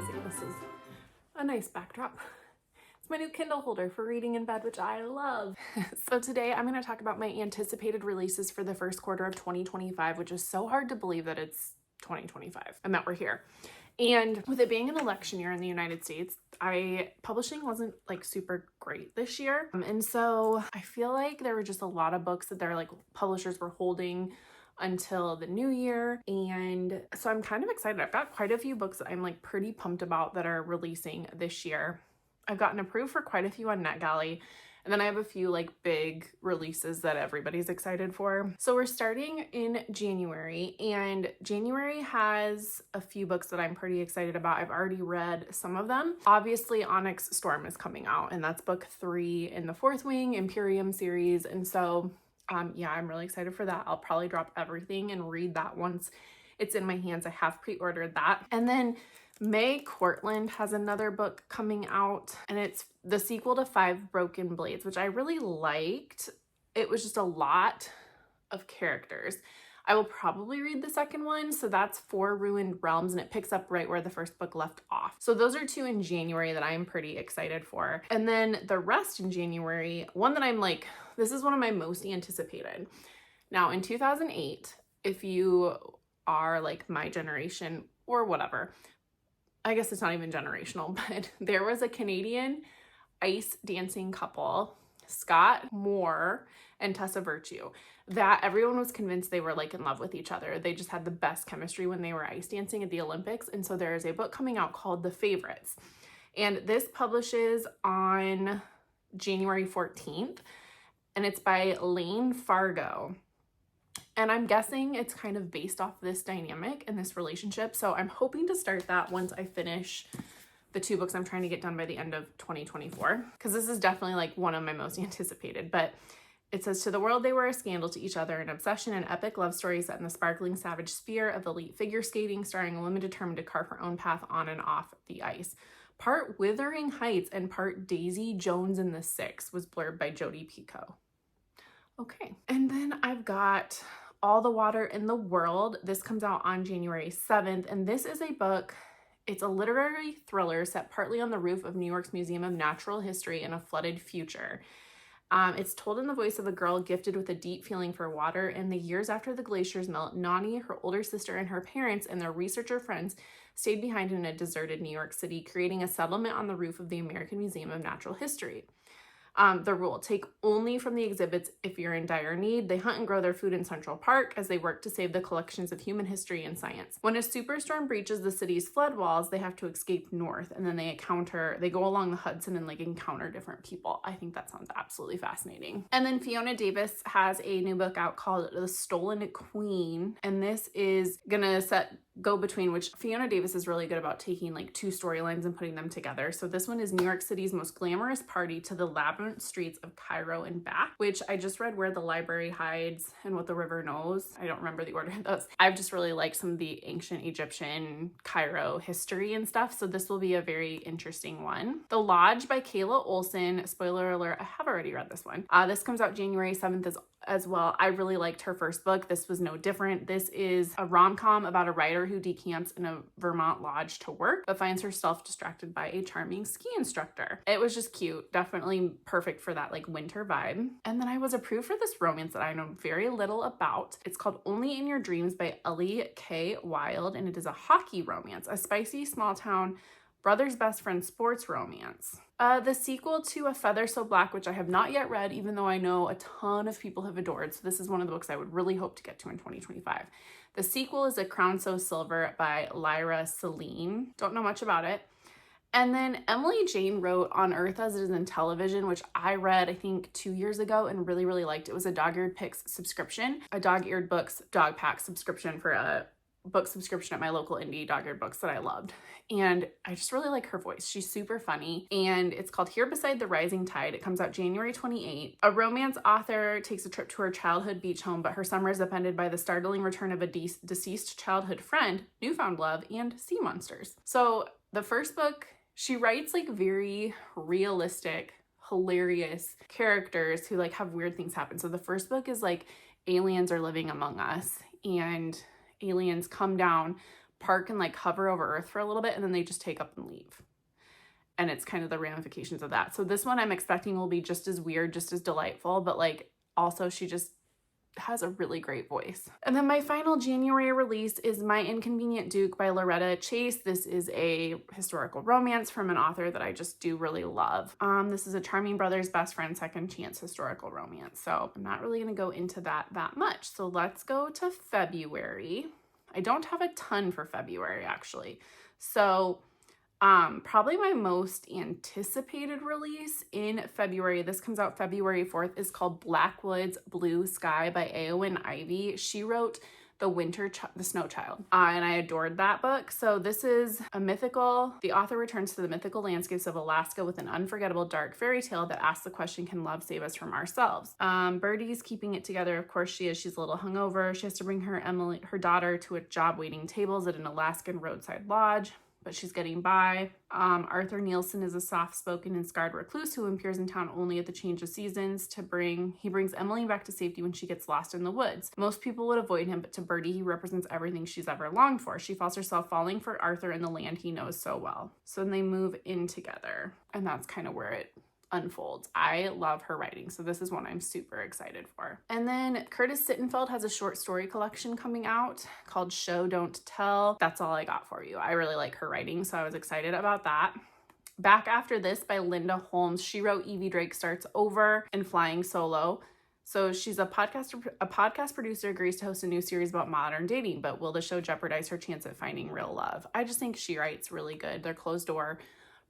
realizing this is a nice backdrop. It's my new Kindle holder for reading in bed, which I love. So today I'm going to talk about my anticipated releases for the first quarter of 2025, which is so hard to believe that it's 2025 and that we're here. And with it being an election year in the United States, publishing wasn't like super great this year. And so I feel like there were just a lot of books that publishers were holding until the new year. And so I'm kind of excited. I've got quite a few books that I'm like pretty pumped about that are releasing this year. I've gotten approved for quite a few on NetGalley. And then I have a few like big releases that everybody's excited for. So we're starting in January, and January has a few books that I'm pretty excited about. I've already read some of them. Obviously, Onyx Storm is coming out, and that's book 3 in the Fourth Wing Imperium series. And so, yeah, I'm really excited for that. I'll probably drop everything and read that once it's in my hands. I have pre-ordered that. And then May Cortland has another book coming out, and it's the sequel to 5 Broken Blades, which I really liked. It was just a lot of characters. I will probably read the second one. So that's 4 Ruined Realms, and it picks up right where the first book left off. So those are 2 in January that I am pretty excited for. And then the rest in January, one that I'm like, this is one of my most anticipated. Now in 2008, if you are like my generation or whatever, I guess it's not even generational, but there was a Canadian ice dancing couple, Scott Moore and Tessa Virtue, that everyone was convinced they were like in love with each other. They just had the best chemistry when they were ice dancing at the Olympics. And so there is a book coming out called The Favorites. And this publishes on January 14th, and it's by Lane Fargo. And I'm guessing it's kind of based off this dynamic and this relationship. So I'm hoping to start that once I finish the 2 books I'm trying to get done by the end of 2024. Because this is definitely like one of my most anticipated. But it says, to the world they were a scandal, to each other an obsession, an epic love story set in the sparkling savage sphere of elite figure skating, starring a woman determined to carve her own path on and off the ice. Part Wuthering Heights and part Daisy Jones and the Six was blurred by Jodi Picoult. Okay. And then I've got All the Water in the World. This comes out on January 7th. And this is a book, it's a literary thriller set partly on the roof of New York's Museum of Natural History in a flooded future. It's told in the voice of a girl gifted with a deep feeling for water. In the years after the glaciers melt, Nani, her older sister, and her parents and their researcher friends stayed behind in a deserted New York City, creating a settlement on the roof of the American Museum of Natural History. The rule: take only from the exhibits if you're in dire need. They hunt and grow their food in Central Park as they work to save the collections of human history and science. When a superstorm breaches the city's flood walls, they have to escape north, and then they go along the Hudson and like encounter different people. I think that sounds absolutely fascinating. And then Fiona Davis has a new book out called The Stolen Queen, and this is gonna go between, which Fiona Davis is really good about taking like 2 storylines and putting them together. So this one is New York City's most glamorous party to the labyrinth streets of Cairo and back, which I just read Where the Library Hides and What the River Knows. I don't remember the order of those. I've just really liked some of the ancient Egyptian Cairo history and stuff. So this will be a very interesting one. The Lodge by Kayla Olson. Spoiler alert, I have already read this one. This comes out January 7th as well. I really liked her first book. This was no different. This is a rom-com about a writer who decamps in a Vermont lodge to work, but finds herself distracted by a charming ski instructor. It was just cute. Definitely perfect for that like winter vibe. And then I was approved for this romance that I know very little about. It's called Only in Your Dreams by Ellie K Wild, and it is a hockey romance, a spicy small town brother's best friend sports romance. The sequel to A Feather So Black, which I have not yet read, even though I know a ton of people have adored. So this is one of the books I would really hope to get to in 2025. The sequel is A Crown So Silver by Lyra Celine. Don't know much about it. And then Emily Jane wrote On Earth as It Is in Television, which I read, I think 2 years ago and really, really liked. It was a Dog-Eared Picks subscription, a Dog-Eared Books dog pack subscription for a book subscription at my local indie Dog-Eared Books that I loved. And I just really like her voice. She's super funny. And it's called Here Beside the Rising Tide. It comes out January 28th. A romance author takes a trip to her childhood beach home, but her summer is upended by the startling return of a deceased childhood friend, newfound love, and sea monsters. So the first book, she writes like very realistic, hilarious characters who like have weird things happen. So the first book is like aliens are living among us, and aliens come down, park and like hover over Earth for a little bit, and then they just take up and leave. And it's kind of the ramifications of that. So this one I'm expecting will be just as weird, just as delightful, but like also she just has a really great voice. And then my final January release is My Inconvenient Duke by Loretta Chase. This is a historical romance from an author that I just do really love. This is a charming brother's best friend second chance historical romance. So I'm not really gonna go into that much. So let's go to February. I don't have a ton for February actually. So probably my most anticipated release in February, this comes out February 4th, is called Blackwood's Blue Sky by Eowyn Ivey. She wrote The Snow Child, and I adored that book. So this is a mythical, the author returns to the mythical landscapes of Alaska with an unforgettable dark fairy tale that asks the question, can love save us from ourselves? Birdie's keeping it together. Of course she is. She's a little hungover. She has to bring her daughter to a job waiting tables at an Alaskan roadside lodge, but she's getting by. Arthur Nielsen is a soft-spoken and scarred recluse who appears in town only at the change of seasons he brings Emily back to safety when she gets lost in the woods. Most people would avoid him, but to Birdie, he represents everything she's ever longed for. She finds herself falling for Arthur in the land he knows so well. So then they move in together, and that's kind of where it unfolds. I love her writing, so this is one I'm super excited for. And then Curtis Sittenfeld has a short story collection coming out called Show Don't Tell. That's all I got for you. I really like her writing, so I was excited about that. Back After This by Linda Holmes. She wrote Evie Drake Starts Over and Flying Solo. So she's a podcast producer, agrees to host a new series about modern dating, but will the show jeopardize her chance at finding real love? I just think she writes really good. They're closed door,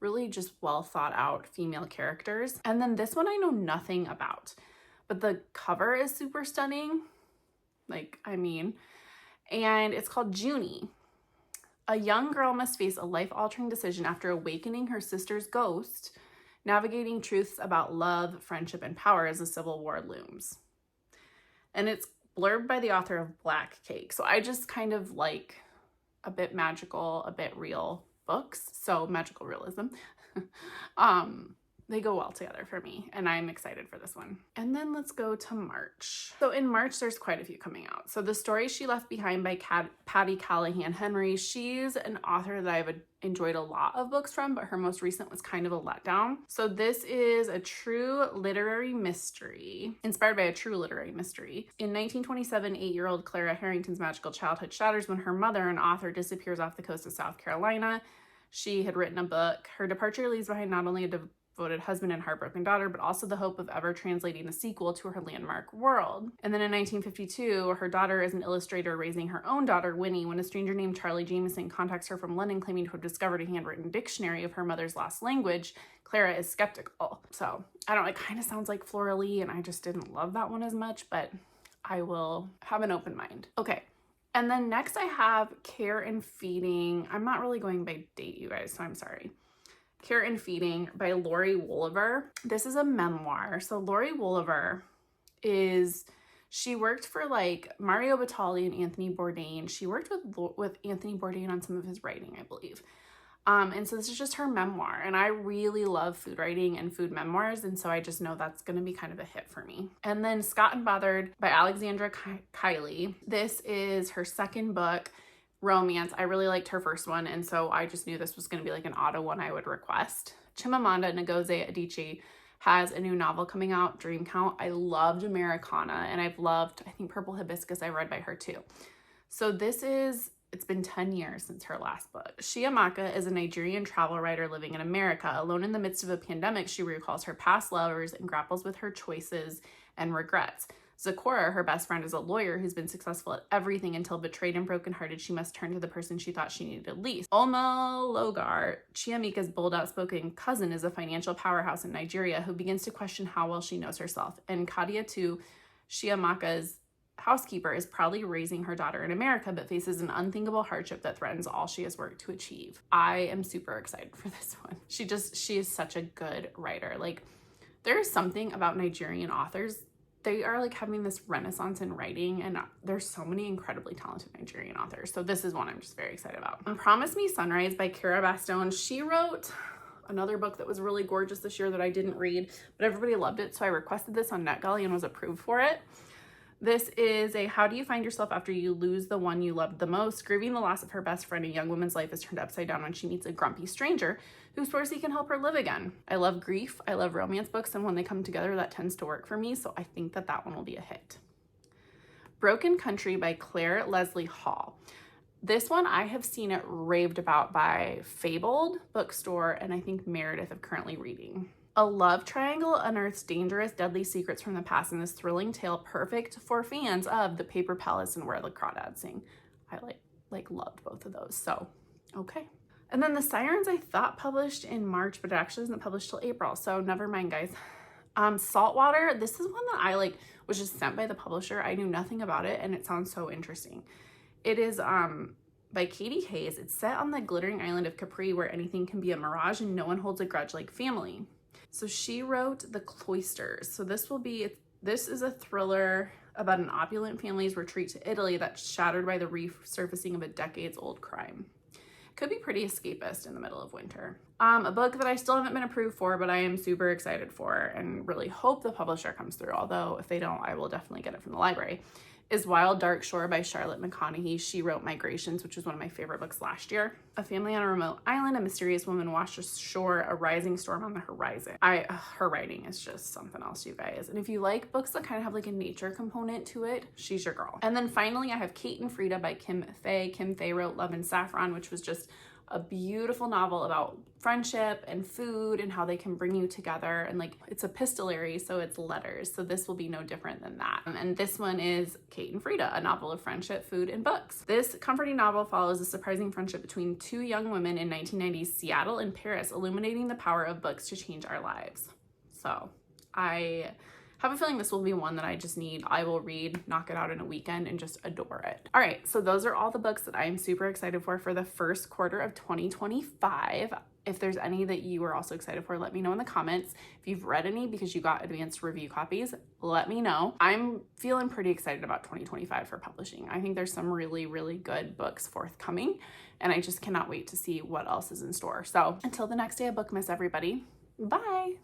really just well thought out female characters. And then this one I know nothing about, but the cover is super stunning. And it's called Junie. A young girl must face a life-altering decision after awakening her sister's ghost, navigating truths about love, friendship, and power as the Civil War looms. And it's blurbed by the author of Black Cake. So I just kind of like a bit magical, a bit real books, so magical realism. They go well together for me, and I'm excited for this one. And then let's go to March. So in March, there's quite a few coming out. So The Story She Left Behind by Patty Callahan Henry. She's an author that I've enjoyed a lot of books from, but her most recent was kind of a letdown. So this is a true literary mystery, inspired by a true literary mystery. In 1927, 8-year-old Clara Harrington's magical childhood shatters when her mother, an author, disappears off the coast of South Carolina. She had written a book. Her departure leaves behind not only a devoted husband and heartbroken daughter, but also the hope of ever translating a sequel to her landmark world. And then in 1952, her daughter is an illustrator raising her own daughter, Winnie, when a stranger named Charlie Jameson contacts her from London claiming to have discovered a handwritten dictionary of her mother's lost language. Clara is skeptical. So I don't know, it kind of sounds like Flora Lee, and I just didn't love that one as much, but I will have an open mind. Okay. And then next I have Care and Feeding. I'm not really going by date, you guys, so I'm sorry. Care and Feeding by Lori Wolliver. This is a memoir. So Lori Wolliver she worked for like Mario Batali and Anthony Bourdain. She worked with Anthony Bourdain on some of his writing, I believe. And so this is just her memoir, and I really love food writing and food memoirs, and so I just know that's going to be kind of a hit for me. And then Scott and Bothered by Alexandra Kiley. This is her second book, romance. I really liked her first one, and so I just knew this was going to be like an auto one I would request. Chimamanda Ngozi Adichie has a new novel coming out, Dream Count. I loved Americana, and I've loved, I think, Purple Hibiscus I read by her too. So it's been 10 years since her last book. Chiamaka is a Nigerian travel writer living in America. Alone in the midst of a pandemic, she recalls her past lovers and grapples with her choices and regrets. Zipporah, her best friend, is a lawyer who's been successful at everything until, betrayed and brokenhearted, she must turn to the person she thought she needed least. Olma Logar, Chiamika's bold, outspoken cousin, is a financial powerhouse in Nigeria who begins to question how well she knows herself. And Kadia, too, Chiamaka's housekeeper, is proudly raising her daughter in America, but faces an unthinkable hardship that threatens all she has worked to achieve. I am super excited for this one. She is such a good writer. Like, there is something about Nigerian authors. They are like having this renaissance in writing, and there's so many incredibly talented Nigerian authors. So this is one I'm just very excited about. Promise Me Sunrise by Cara Bastone. She wrote another book that was really gorgeous this year that I didn't read, but everybody loved it. So I requested this on NetGalley and was approved for it. This is a how do you find yourself after you lose the one you loved the most? Grieving the loss of her best friend, a young woman's life is turned upside down when she meets a grumpy stranger who swears he can help her live again. I love grief. I love romance books, and when they come together, that tends to work for me, so I think that that one will be a hit. Broken Country by Claire Leslie Hall. This one I have seen it raved about by Fabled Bookstore, and I think Meredith of Currently Reading. A love triangle unearths dangerous, deadly secrets from the past in this thrilling tale, perfect for fans of The Paper Palace and Where the Crawdads Sing. I loved both of those, so okay. And then The Sirens I thought published in March, but it actually isn't published till April, so never mind, guys. Saltwater, this is one that I was just sent by the publisher. I knew nothing about it, and it sounds so interesting. It is by Katie Hayes. It's set on the glittering island of Capri where anything can be a mirage and no one holds a grudge like family. So she wrote The Cloisters. So this is a thriller about an opulent family's retreat to Italy that's shattered by the resurfacing of a decades-old crime. Could be pretty escapist in the middle of winter. A book that I still haven't been approved for, but I am super excited for and really hope the publisher comes through, although if they don't, I will definitely get it from the library, is Wild Dark Shore by Charlotte McConaughey. She wrote Migrations, which was one of my favorite books last year. A family on a remote island, a mysterious woman washes ashore, a rising storm on the horizon. Her writing is just something else, you guys. And if you like books that kind of have a nature component to it, she's your girl. And then finally, I have Kate and Frida by Kim Fay. Kim Fay wrote Love and Saffron, which was just a beautiful novel about friendship and food and how they can bring you together. And it's epistolary, so it's letters. So this will be no different than that. And this one is Kate and Frida, a novel of friendship, food, and books. This comforting novel follows a surprising friendship between two young women in 1990s Seattle and Paris, illuminating the power of books to change our lives. So I have a feeling this will be one that I will read, knock it out in a weekend, and just adore it. All right, so those are all the books that I am super excited for the first quarter of 2025. If there's any that you are also excited for, let me know in the comments. If you've read any because you got advanced review copies, let me know. I'm feeling pretty excited about 2025 for publishing. I think there's some really, really good books forthcoming, and I just cannot wait to see what else is in store. So until the next day of Bookmas, everybody, bye.